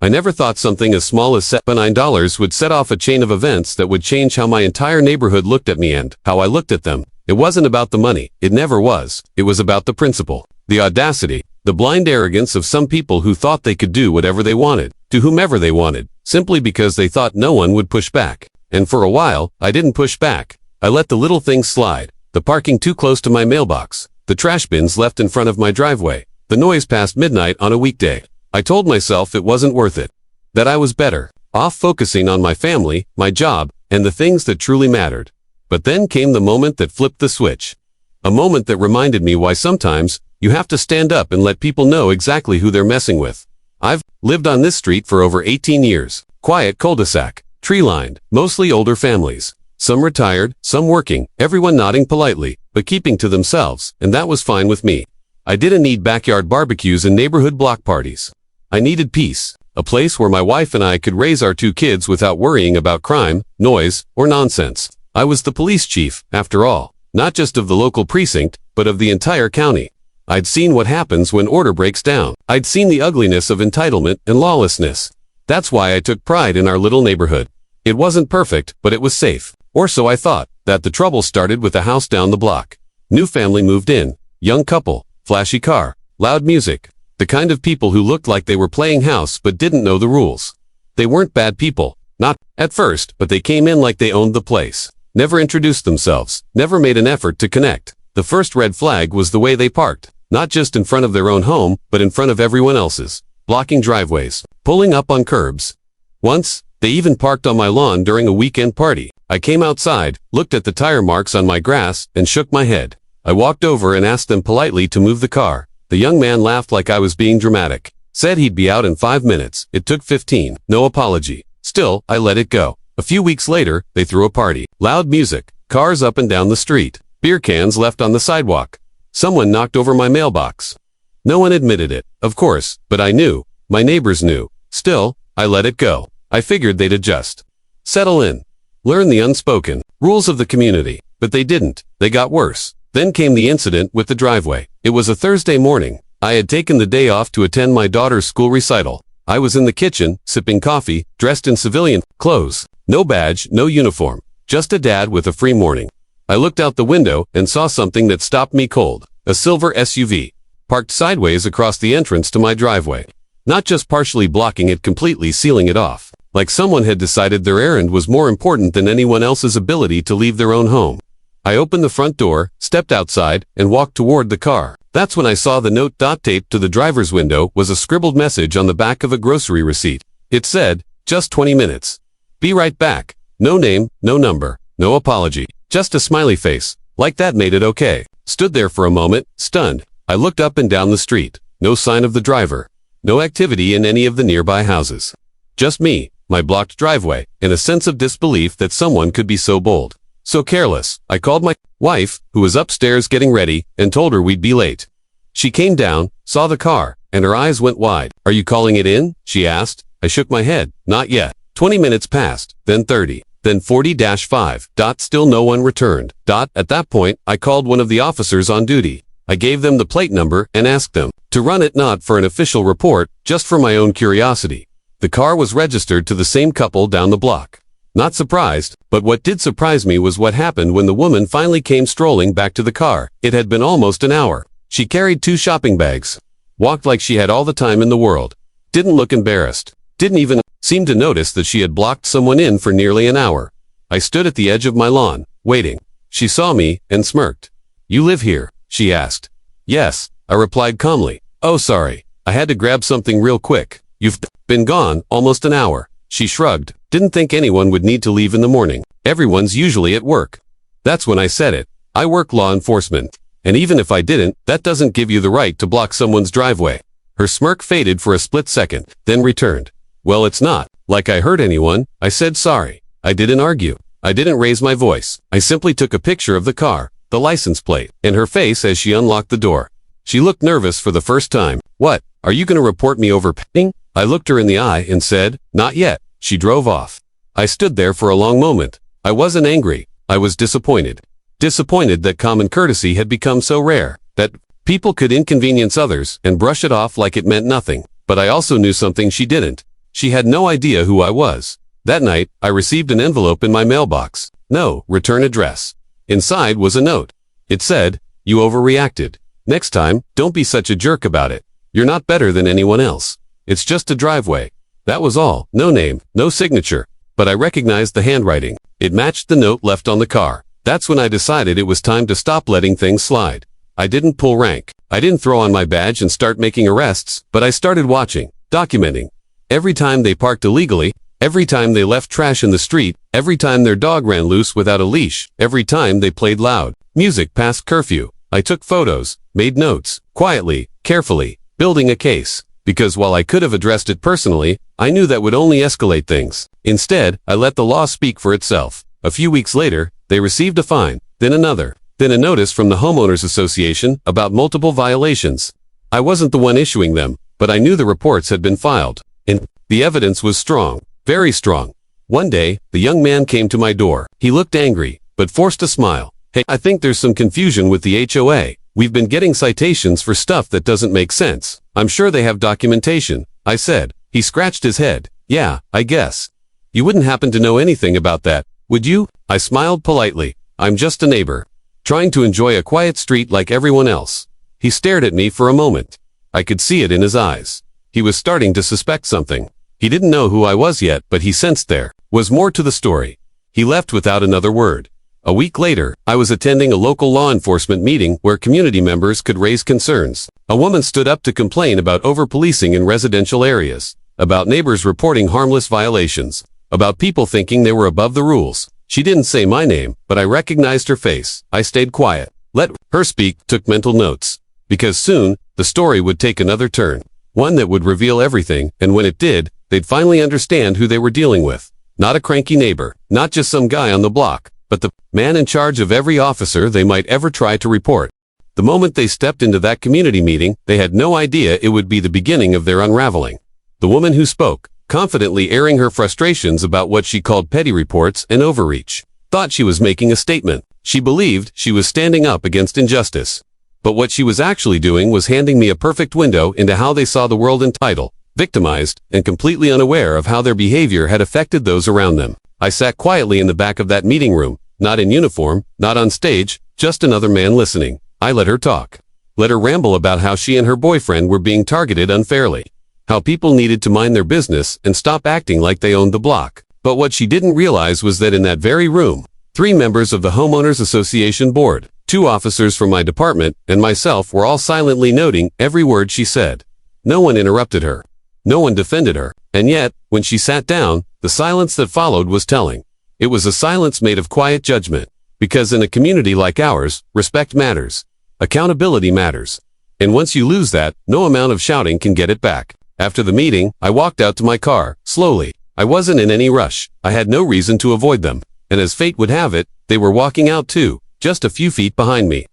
I never thought something as small as $79 would set off a chain of events that would change how my entire neighborhood looked at me and how I looked at them. It wasn't about the money. It never was. It was about the principle, the audacity, the blind arrogance of some people who thought they could do whatever they wanted, to whomever they wanted, simply because they thought no one would push back. And for a while, I didn't push back. I let the little things slide. The parking too close to my mailbox, the trash bins left in front of my driveway, the noise past midnight on a weekday. I told myself it wasn't worth it, that I was better off focusing on my family, my job, and the things that truly mattered. But then came the moment that flipped the switch. A moment that reminded me why sometimes you have to stand up and let people know exactly who they're messing with. I've lived on this street for over 18 years. Quiet cul-de-sac, tree-lined, mostly older families. Some retired, some working, everyone nodding politely, but keeping to themselves, and that was fine with me. I didn't need backyard barbecues and neighborhood block parties. I needed peace, a place where my wife and I could raise our 2 kids without worrying about crime, noise, or nonsense. I was the police chief, after all, not just of the local precinct, but of the entire county. I'd seen what happens when order breaks down. I'd seen the ugliness of entitlement and lawlessness. That's why I took pride in our little neighborhood. It wasn't perfect, but it was safe. Or so I thought. That the trouble started with a house down the block. New family moved in. Young couple. Flashy car. Loud music. The kind of people who looked like they were playing house but didn't know the rules. They weren't bad people. Not at first, but they came in like they owned the place. Never introduced themselves. Never made an effort to connect. The first red flag was the way they parked. Not just in front of their own home, but in front of everyone else's. Blocking driveways. Pulling up on curbs. Once, they even parked on my lawn during a weekend party. I came outside, looked at the tire marks on my grass, and shook my head. I walked over and asked them politely to move the car. The young man laughed like I was being dramatic. Said he'd be out in 5 minutes. It took 15. No apology. Still, I let it go. A few weeks later, they threw a party. Loud music. Cars up and down the street. Beer cans left on the sidewalk. Someone knocked over my mailbox. No one admitted it, of course, but I knew. My neighbors knew. Still, I let it go. I figured they'd adjust. Settle in. Learn the unspoken rules of the community. But they didn't. They got worse. Then came the incident with the driveway. It was a Thursday morning. I had taken the day off to attend my daughter's school recital. I was in the kitchen, sipping coffee, dressed in civilian clothes. No badge, no uniform. Just a dad with a free morning. I looked out the window and saw something that stopped me cold. A silver SUV. Parked sideways across the entrance to my driveway. Not just partially blocking it, completely sealing it off. Like someone had decided their errand was more important than anyone else's ability to leave their own home. I opened the front door, stepped outside, and walked toward the car. That's when I saw the note. Taped to the driver's window was a scribbled message on the back of a grocery receipt. It said, "Just 20 minutes. Be right back." No name, no number, no apology. Just a smiley face. Like that made it okay. Stood there for a moment, stunned. I looked up and down the street. No sign of the driver. No activity in any of the nearby houses. Just me, my blocked driveway, and a sense of disbelief that someone could be so bold. So careless. I called my wife, who was upstairs getting ready, and told her we'd be late. She came down, saw the car, and her eyes went wide. "Are you calling it in?" she asked. I shook my head. Not yet. 20 minutes passed, then 30, then 40-5. Still no one returned. At that point, I called one of the officers on duty. I gave them the plate number and asked them to run it, not for an official report, just for my own curiosity. The car was registered to the same couple down the block. Not surprised, but what did surprise me was what happened when the woman finally came strolling back to the car. It had been almost an hour. She carried 2 shopping bags. Walked like she had all the time in the world. Didn't look embarrassed. Didn't even seem to notice that she had blocked someone in for nearly an hour. I stood at the edge of my lawn, waiting. She saw me and smirked. "You live here?" she asked. "Yes," I replied calmly. "Oh, sorry. I had to grab something real quick. You've been gone almost an hour." She shrugged. Didn't think anyone would need to leave in the morning. Everyone's usually at work. That's when I said it. I work law enforcement. And even if I didn't, that doesn't give you the right to block someone's driveway. Her smirk faded for a split second, then returned. "Well, it's not like I hurt anyone." I said sorry. I didn't argue. I didn't raise my voice. I simply took a picture of the car, the license plate, and her face as she unlocked the door. She looked nervous for the first time. "What, are you going to report me over petting?" I looked her in the eye and said, "Not yet." She drove off. I stood there for a long moment. I wasn't angry. I was disappointed. Disappointed that common courtesy had become so rare, that people could inconvenience others and brush it off like it meant nothing. But I also knew something she didn't. She had no idea who I was. That night, I received an envelope in my mailbox. No return address. Inside was a note. It said, "You overreacted. Next time, don't be such a jerk about it. You're not better than anyone else. It's just a driveway." That was all. No name, no signature. But I recognized the handwriting. It matched the note left on the car. That's when I decided it was time to stop letting things slide. I didn't pull rank. I didn't throw on my badge and start making arrests, but I started watching, documenting. Every time they parked illegally, every time they left trash in the street, every time their dog ran loose without a leash, every time they played loud music past curfew. I took photos, made notes, quietly, carefully, building a case. Because while I could have addressed it personally, I knew that would only escalate things. Instead, I let the law speak for itself. A few weeks later, they received a fine, then another, then a notice from the Homeowners Association about multiple violations. I wasn't the one issuing them, but I knew the reports had been filed. And the evidence was strong, very strong. One day, the young man came to my door. He looked angry, but forced a smile. "Hey, I think there's some confusion with the HOA. We've been getting citations for stuff that doesn't make sense. I'm sure they have documentation," I said. He scratched his head. "Yeah, I guess. You wouldn't happen to know anything about that, would you?" I smiled politely. "I'm just a neighbor, trying to enjoy a quiet street like everyone else." He stared at me for a moment. I could see it in his eyes. He was starting to suspect something. He didn't know who I was yet, but he sensed there was more to the story. He left without another word. A week later, I was attending a local law enforcement meeting where community members could raise concerns. A woman stood up to complain about over-policing in residential areas, about neighbors reporting harmless violations, about people thinking they were above the rules. She didn't say my name, but I recognized her face. I stayed quiet. Let her speak, took mental notes. Because soon, the story would take another turn. One that would reveal everything, and when it did, they'd finally understand who they were dealing with. Not a cranky neighbor, not just some guy on the block, but the man in charge of every officer they might ever try to report. The moment they stepped into that community meeting, they had no idea it would be the beginning of their unraveling. The woman who spoke, confidently airing her frustrations about what she called petty reports and overreach, thought she was making a statement. She believed she was standing up against injustice. But what she was actually doing was handing me a perfect window into how they saw the world entitled, victimized, and completely unaware of how their behavior had affected those around them. I sat quietly in the back of that meeting room, not in uniform, not on stage, just another man listening. I let her talk. Let her ramble about how she and her boyfriend were being targeted unfairly. How people needed to mind their business and stop acting like they owned the block. But what she didn't realize was that in that very room, 3 members of the Homeowners Association board, 2 officers from my department, and myself were all silently noting every word she said. No one interrupted her. No one defended her. And yet, when she sat down, the silence that followed was telling. It was a silence made of quiet judgment. Because in a community like ours, respect matters. Accountability matters. And once you lose that, no amount of shouting can get it back. After the meeting, I walked out to my car, slowly. I wasn't in any rush. I had no reason to avoid them. And as fate would have it, they were walking out too, just a few feet behind me.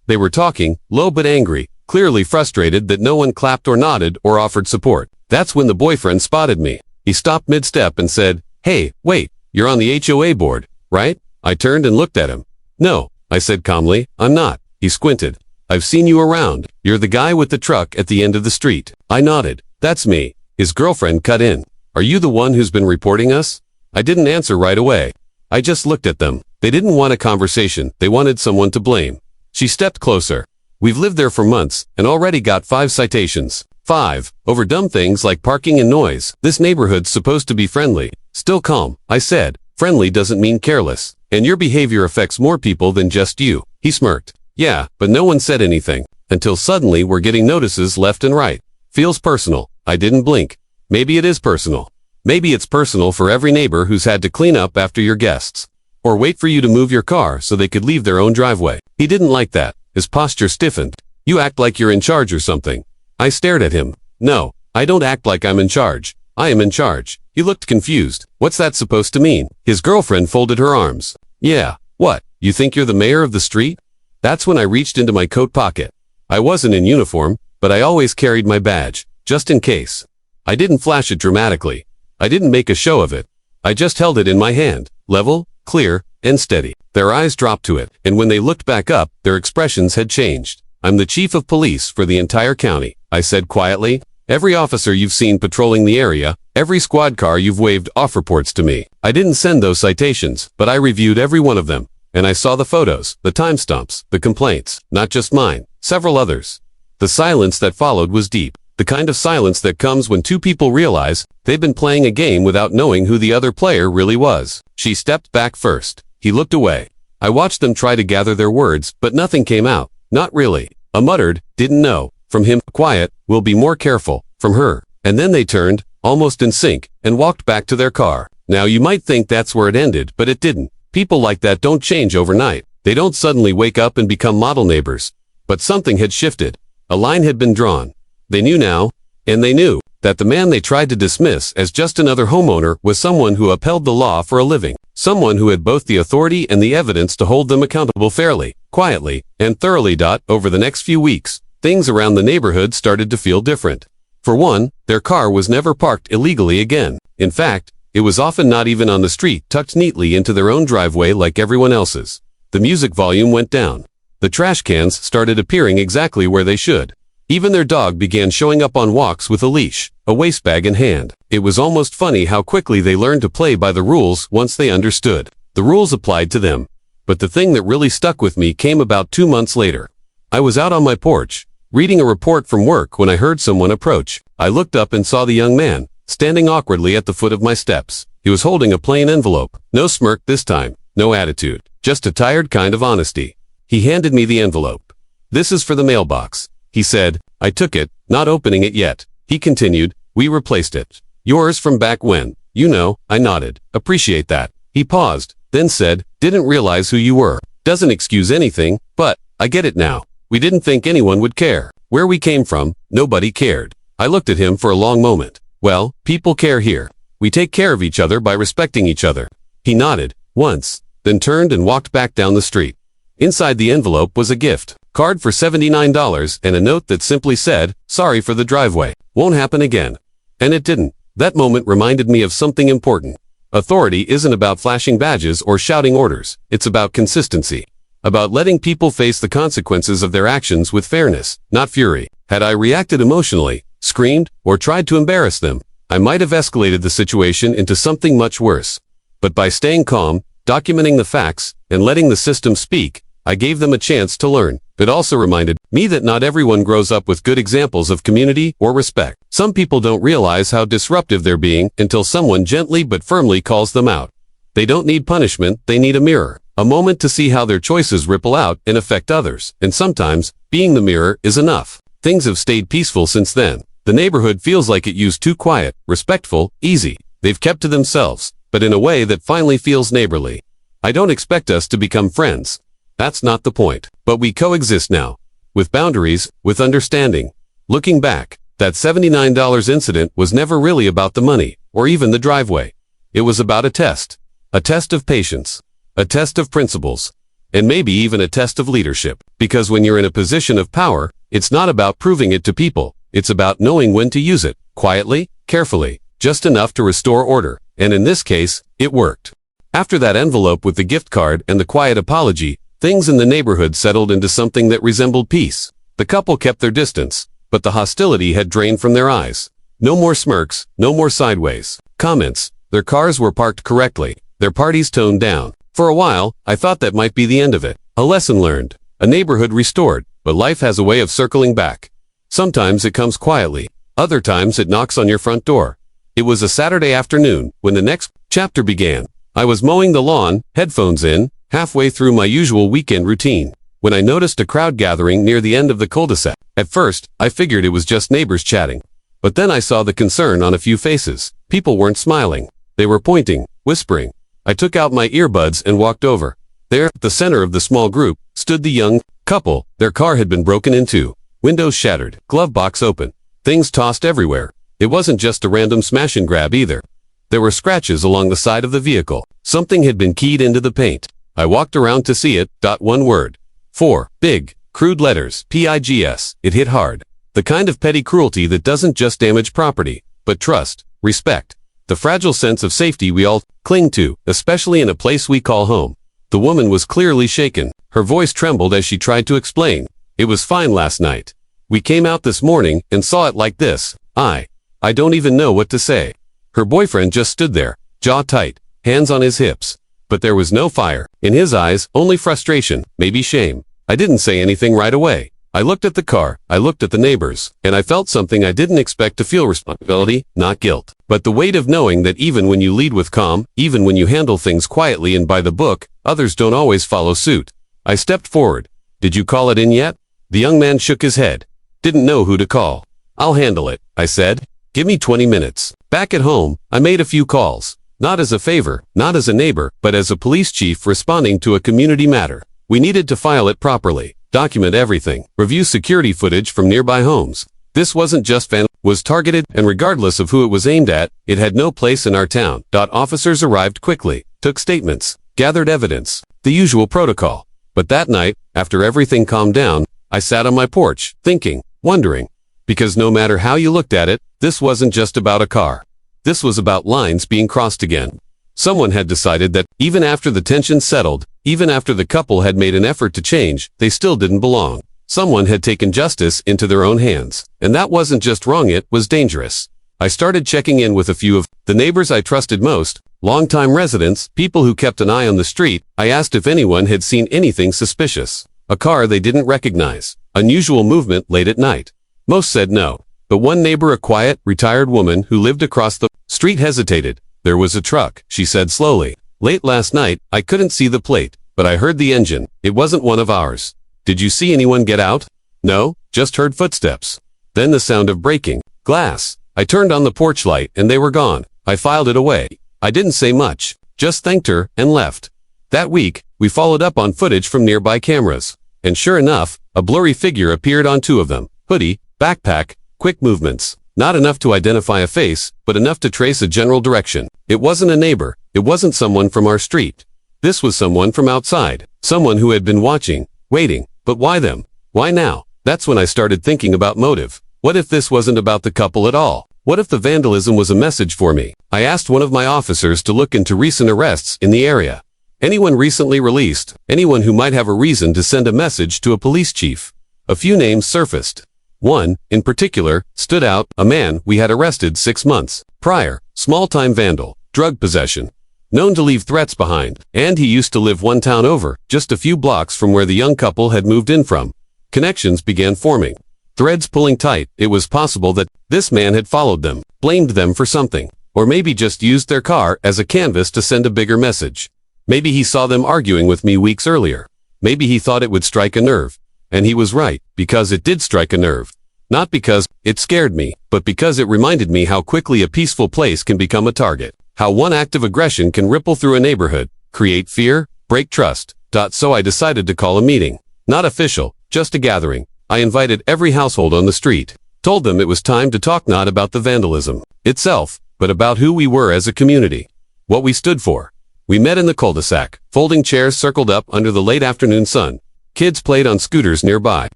They were talking, low but angry, clearly frustrated that no one clapped or nodded or offered support. That's when the boyfriend spotted me. He stopped mid-step and said, "Hey, wait, you're on the HOA board, right?" I turned and looked at him. "No," I said calmly, "I'm not." He squinted. "I've seen you around. You're the guy with the truck at the end of the street." I nodded. "That's me." His girlfriend cut in. "Are you the one who's been reporting us?" I didn't answer right away. I just looked at them. They didn't want a conversation. They wanted someone to blame. She stepped closer. "We've lived there for months and already got 5 citations. 5, over dumb things like parking and noise. This neighborhood's supposed to be friendly." Still calm, I said, "Friendly doesn't mean careless. And your behavior affects more people than just you." He smirked. "Yeah, but no one said anything. Until suddenly we're getting notices left and right. Feels personal." I didn't blink. Maybe it is personal. Maybe it's personal for every neighbor who's had to clean up after your guests. Or wait for you to move your car so they could leave their own driveway. He didn't like that. His posture stiffened. "You act like you're in charge or something." I stared at him. "No, I don't act like I'm in charge. I am in charge." He looked confused. "What's that supposed to mean?" His girlfriend folded her arms. "Yeah, what? You think you're the mayor of the street?" That's when I reached into my coat pocket. I wasn't in uniform, but I always carried my badge, just in case. I didn't flash it dramatically. I didn't make a show of it. I just held it in my hand, level, clear, and steady. Their eyes dropped to it, and when they looked back up, their expressions had changed. "I'm the chief of police for the entire county," I said quietly. Every officer you've seen patrolling the area, every squad car you've waved off reports to me. I didn't send those citations, but I reviewed every one of them. And I saw the photos, the timestamps, the complaints, not just mine, several others. The silence that followed was deep. The kind of silence that comes when two people realize they've been playing a game without knowing who the other player really was. She stepped back first. He looked away. I watched them try to gather their words, but nothing came out. Not really. A muttered, didn't know. From him, quiet, we'll be more careful. From her. And then they turned, almost in sync, and walked back to their car. Now you might think that's where it ended, but it didn't. People like that don't change overnight. They don't suddenly wake up and become model neighbors. But something had shifted. A line had been drawn. They knew now, and they knew, that the man they tried to dismiss as just another homeowner was someone who upheld the law for a living. Someone who had both the authority and the evidence to hold them accountable fairly, quietly, and thoroughly. Over the next few weeks, things around the neighborhood started to feel different. For one, their car was never parked illegally again. In fact, it was often not even on the street, tucked neatly into their own driveway like everyone else's. The music volume went down. The trash cans started appearing exactly where they should. Even their dog began showing up on walks with a leash, a waste bag in hand. It was almost funny how quickly they learned to play by the rules once they understood. The rules applied to them. But the thing that really stuck with me came about 2 months later. I was out on my porch, reading a report from work when I heard someone approach. I looked up and saw the young man, standing awkwardly at the foot of my steps. He was holding a plain envelope. No smirk this time, no attitude, just a tired kind of honesty. He handed me the envelope. This is for the mailbox, he said. I took it, not opening it yet. He continued, we replaced it. Yours from back when. You know, I nodded. Appreciate that. He paused, then said, didn't realize who you were. Doesn't excuse anything, but I get it now. We didn't think anyone would care. Where we came from, nobody cared. I looked at him for a long moment. Well, people care here. We take care of each other by respecting each other. He nodded, once, then turned and walked back down the street. Inside the envelope was a gift card for $79 and a note that simply said, sorry for the driveway. Won't happen again. And it didn't. That moment reminded me of something important. Authority isn't about flashing badges or shouting orders. It's about consistency. About letting people face the consequences of their actions with fairness, not fury. Had I reacted emotionally, screamed, or tried to embarrass them, I might have escalated the situation into something much worse. But by staying calm, documenting the facts, and letting the system speak, I gave them a chance to learn. It also reminded me that not everyone grows up with good examples of community or respect. Some people don't realize how disruptive they're being until someone gently but firmly calls them out. They don't need punishment, they need a mirror. A moment to see how their choices ripple out and affect others. And sometimes, being the mirror is enough. Things have stayed peaceful since then. The neighborhood feels like it used to quiet, respectful, easy. They've kept to themselves, but in a way that finally feels neighborly. I don't expect us to become friends. That's not the point. But we coexist now. With boundaries, with understanding. Looking back, that $79 incident was never really about the money, or even the driveway. It was about a test. A test of patience. A test of principles. And maybe even a test of leadership. Because when you're in a position of power, it's not about proving it to people. It's about knowing when to use it. Quietly, carefully, just enough to restore order. And in this case, it worked. After that envelope with the gift card and the quiet apology, things in the neighborhood settled into something that resembled peace. The couple kept their distance, but the hostility had drained from their eyes. No more smirks, no more sideways comments. Their cars were parked correctly, their parties toned down. For a while, I thought that might be the end of it. A lesson learned, a neighborhood restored, but life has a way of circling back. Sometimes it comes quietly, other times it knocks on your front door. It was a Saturday afternoon when the next chapter began. I was mowing the lawn, headphones in, halfway through my usual weekend routine, when I noticed a crowd gathering near the end of the cul-de-sac. At first, I figured it was just neighbors chatting. But then I saw the concern on a few faces. People weren't smiling. They were pointing, whispering. I took out my earbuds and walked over. There, at the center of the small group, stood the young couple. Their car had been broken into. Windows shattered, glove box open. Things tossed everywhere. It wasn't just a random smash and grab either. There were scratches along the side of the vehicle. Something had been keyed into the paint. I walked around to see it. One word. 4 big, crude letters. PIGS. It hit hard. The kind of petty cruelty that doesn't just damage property, but trust, respect. The fragile sense of safety we all cling to, especially in a place we call home. The woman was clearly shaken. Her voice trembled as she tried to explain. It was fine last night. We came out this morning and saw it like this. I don't even know what to say. Her boyfriend just stood there, jaw tight, hands on his hips. But there was no fire. In his eyes, only frustration, maybe shame. I didn't say anything right away. I looked at the car, I looked at the neighbors, and I felt something I didn't expect to feel: responsibility, not guilt. But the weight of knowing that even when you lead with calm, even when you handle things quietly and by the book, others don't always follow suit. I stepped forward. Did you call it in yet? The young man shook his head. Didn't know who to call. I'll handle it, I said. Give me 20 minutes. Back at home, I made a few calls. Not as a favor, not as a neighbor, but as a police chief responding to a community matter. We needed to file it properly, document everything, review security footage from nearby homes. This wasn't just was targeted, and regardless of who it was aimed at, it had no place in our town. Officers arrived quickly, took statements, gathered evidence, the usual protocol. But that night, after everything calmed down, I sat on my porch, thinking, wondering. Because no matter how you looked at it, this wasn't just about a car. This was about lines being crossed again. Someone had decided that, even after the tension settled, even after the couple had made an effort to change, they still didn't belong. Someone had taken justice into their own hands. And that wasn't just wrong, it was dangerous. I started checking in with a few of the neighbors I trusted most, longtime residents, people who kept an eye on the street. I asked if anyone had seen anything suspicious. A car they didn't recognize. Unusual movement late at night. Most said no. But one neighbor, a quiet, retired woman who lived across the street, hesitated. There was a truck, she said slowly. Late last night, I couldn't see the plate, but I heard the engine. It wasn't one of ours. Did you see anyone get out? No, just heard footsteps. Then the sound of breaking glass. I turned on the porch light and they were gone. I filed it away. I didn't say much, just thanked her and left. That week, we followed up on footage from nearby cameras. And sure enough, a blurry figure appeared on two of them. Hoodie, backpack, quick movements. Not enough to identify a face, but enough to trace a general direction. It wasn't a neighbor. It wasn't someone from our street. This was someone from outside. Someone who had been watching, waiting. But why them? Why now? That's when I started thinking about motive. What if this wasn't about the couple at all? What if the vandalism was a message for me? I asked one of my officers to look into recent arrests in the area. Anyone recently released, anyone who might have a reason to send a message to a police chief. A few names surfaced. One, in particular, stood out: a man we had arrested 6 months prior, small-time vandal, drug possession, known to leave threats behind, and he used to live one town over, just a few blocks from where the young couple had moved in from. Connections began forming. Threads pulling tight. It was possible that this man had followed them, blamed them for something, or maybe just used their car as a canvas to send a bigger message. Maybe he saw them arguing with me weeks earlier. Maybe he thought it would strike a nerve. And he was right, because it did strike a nerve. Not because it scared me, but because it reminded me how quickly a peaceful place can become a target. How one act of aggression can ripple through a neighborhood, create fear, break trust. So I decided to call a meeting. Not official, just a gathering. I invited every household on the street. Told them it was time to talk not about the vandalism itself, but about who we were as a community. What we stood for. We met in the cul-de-sac. Folding chairs circled up under the late afternoon sun. Kids played on scooters nearby.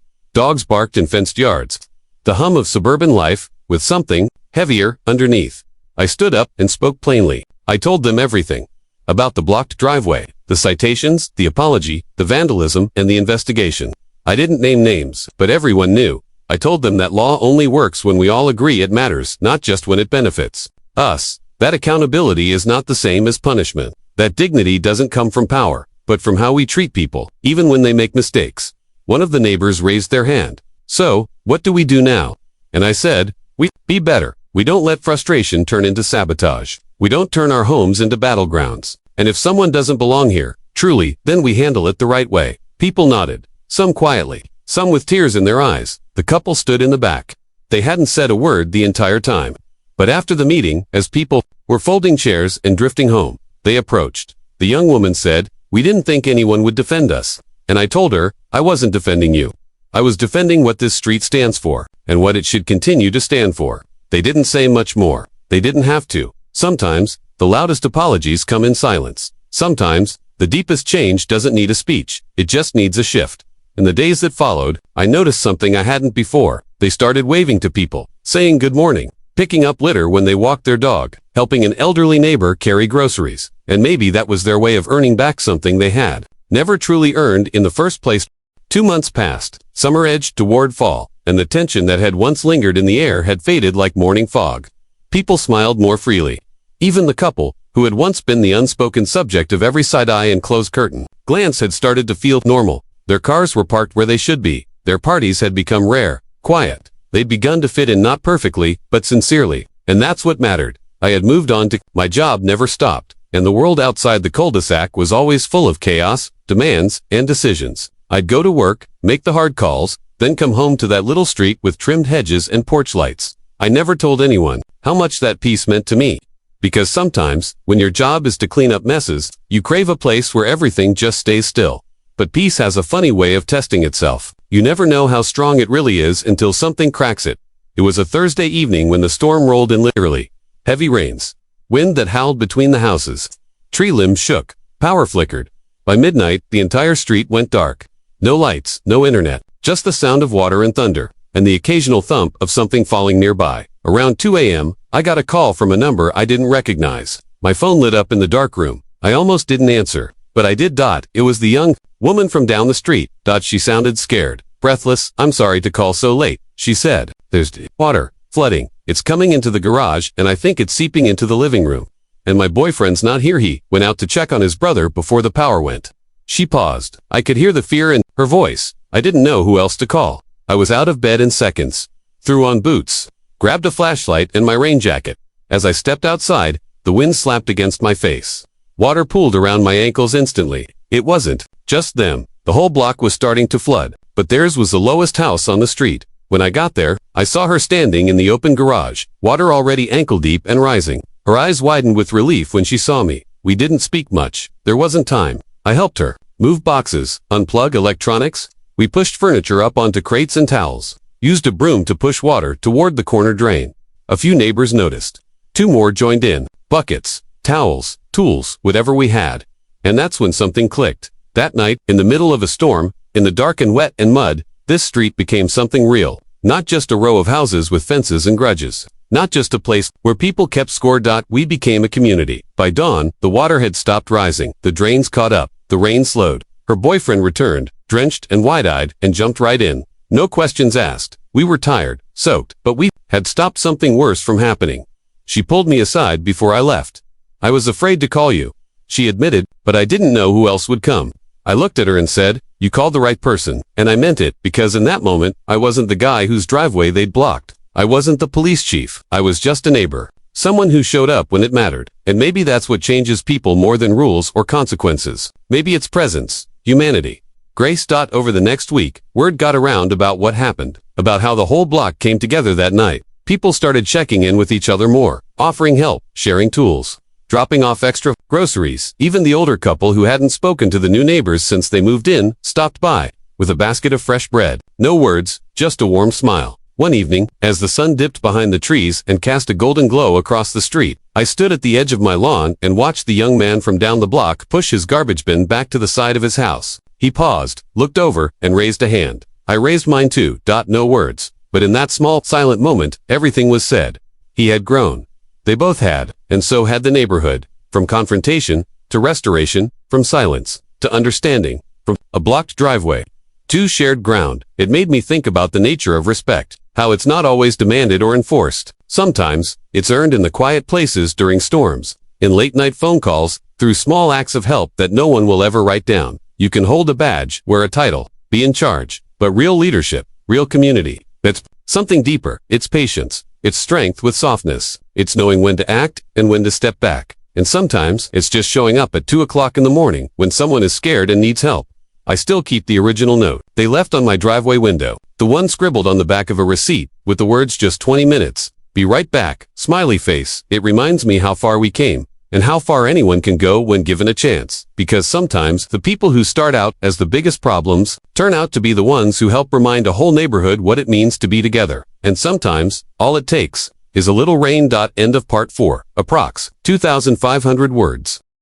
Dogs barked in fenced yards. The hum of suburban life, with something heavier underneath. I stood up and spoke plainly. I told them everything. About the blocked driveway, the citations, the apology, the vandalism, and the investigation. I didn't name names, but everyone knew. I told them that law only works when we all agree it matters, not just when it benefits us. That accountability is not the same as punishment. That dignity doesn't come from power, but from how we treat people, even when they make mistakes. One of the neighbors raised their hand. So, what do we do now? And I said, we be better. We don't let frustration turn into sabotage. We don't turn our homes into battlegrounds. And if someone doesn't belong here, truly, then we handle it the right way. People nodded. Some quietly, some with tears in their eyes. The couple stood in the back. They hadn't said a word the entire time. But after the meeting, as people were folding chairs and drifting home, they approached. The young woman said, "We didn't think anyone would defend us." And I told her, I wasn't defending you. I was defending what this street stands for, and what it should continue to stand for. They didn't say much more. They didn't have to. Sometimes, the loudest apologies come in silence. Sometimes, the deepest change doesn't need a speech. It just needs a shift. In the days that followed, I noticed something I hadn't before. They started waving to people, saying good morning, picking up litter when they walked their dog, helping an elderly neighbor carry groceries. And maybe that was their way of earning back something they had never truly earned in the first place. 2 months passed. Summer edged toward fall. and the tension that had once lingered in the air had faded like morning fog. People smiled more freely. Even the couple, who had once been the unspoken subject of every side-eye and closed curtain glance, had started to feel normal. Their cars were parked where they should be. Their parties had become rare, quiet. They'd begun to fit in, not perfectly, but sincerely. And that's what mattered. I had moved on to, my job never stopped, and the world outside the cul-de-sac was always full of chaos, demands, and decisions. I'd go to work, make the hard calls, then come home to that little street with trimmed hedges and porch lights. I never told anyone how much that peace meant to me. Because sometimes, when your job is to clean up messes, you crave a place where everything just stays still. But peace has a funny way of testing itself. You never know how strong it really is until something cracks it. It was a Thursday evening when the storm rolled in, literally. Heavy rains. Wind that howled between the houses. Tree limbs shook. Power flickered. By midnight, the entire street went dark. No lights, no internet, just the sound of water and thunder, and the occasional thump of something falling nearby. Around 2 a.m., I got a call from a number I didn't recognize. My phone lit up in the dark room. I almost didn't answer, but I did. It was the young woman from down the street. She sounded scared, breathless. "I'm sorry to call so late," she said. "There's water, flooding. It's coming into the garage, and I think it's seeping into the living room. And my boyfriend's not here. He went out to check on his brother before the power went." She paused. I could hear the fear in her voice. I didn't know who else to call. I was out of bed in seconds. Threw on boots. Grabbed a flashlight and my rain jacket. As I stepped outside, the wind slapped against my face. Water pooled around my ankles instantly. It wasn't just them. The whole block was starting to flood, but theirs was the lowest house on the street. When I got there, I saw her standing in the open garage, water already ankle-deep and rising. Her eyes widened with relief when she saw me. We didn't speak much. There wasn't time. I helped her move boxes, unplug electronics. We pushed furniture up onto crates and towels. Used a broom to push water toward the corner drain. A few neighbors noticed. 2 more joined in. Buckets, towels, tools, whatever we had. And that's when something clicked. That night, in the middle of a storm, in the dark and wet and mud, this street became something real. Not just a row of houses with fences and grudges. Not just a place where people kept score. We became a community. By dawn, the water had stopped rising. The drains caught up. The rain slowed. Her boyfriend returned, drenched and wide-eyed, and jumped right in. No questions asked. We were tired, soaked, but we had stopped something worse from happening. She pulled me aside before I left. "I was afraid to call you," she admitted, "but I didn't know who else would come." I looked at her and said, "You called the right person," and I meant it, because in that moment, I wasn't the guy whose driveway they'd blocked. I wasn't the police chief. I was just a neighbor. Someone who showed up when it mattered. And maybe that's what changes people more than rules or consequences. Maybe it's presence, humanity. Grace. Over the next week, word got around about what happened, about how the whole block came together that night. People started checking in with each other more, offering help, sharing tools, dropping off extra groceries. Even the older couple who hadn't spoken to the new neighbors since they moved in, stopped by, with a basket of fresh bread. No words, just a warm smile. One evening, as the sun dipped behind the trees and cast a golden glow across the street, I stood at the edge of my lawn and watched the young man from down the block push his garbage bin back to the side of his house. He paused, looked over, and raised a hand. I raised mine too. No words. But in that small, silent moment, everything was said. He had grown. They both had, and so had the neighborhood. From confrontation, to restoration, from silence, to understanding, from a blocked driveway, to shared ground. It made me think about the nature of respect, how it's not always demanded or enforced. Sometimes, it's earned in the quiet places during storms, in late-night phone calls, through small acts of help that no one will ever write down. You can hold a badge, wear a title, be in charge, but real leadership, real community, that's something deeper. It's patience. It's strength with softness. It's knowing when to act and when to step back. And sometimes, it's just showing up at 2 o'clock in the morning when someone is scared and needs help. I still keep the original note they left on my driveway window, the one scribbled on the back of a receipt, with the words "just 20 minutes. Be right back," smiley face. It reminds me how far we came, and how far anyone can go when given a chance. Because sometimes, the people who start out as the biggest problems, turn out to be the ones who help remind a whole neighborhood what it means to be together. And sometimes, all it takes is a little rain. End of part 4. Approx. 2,500 words.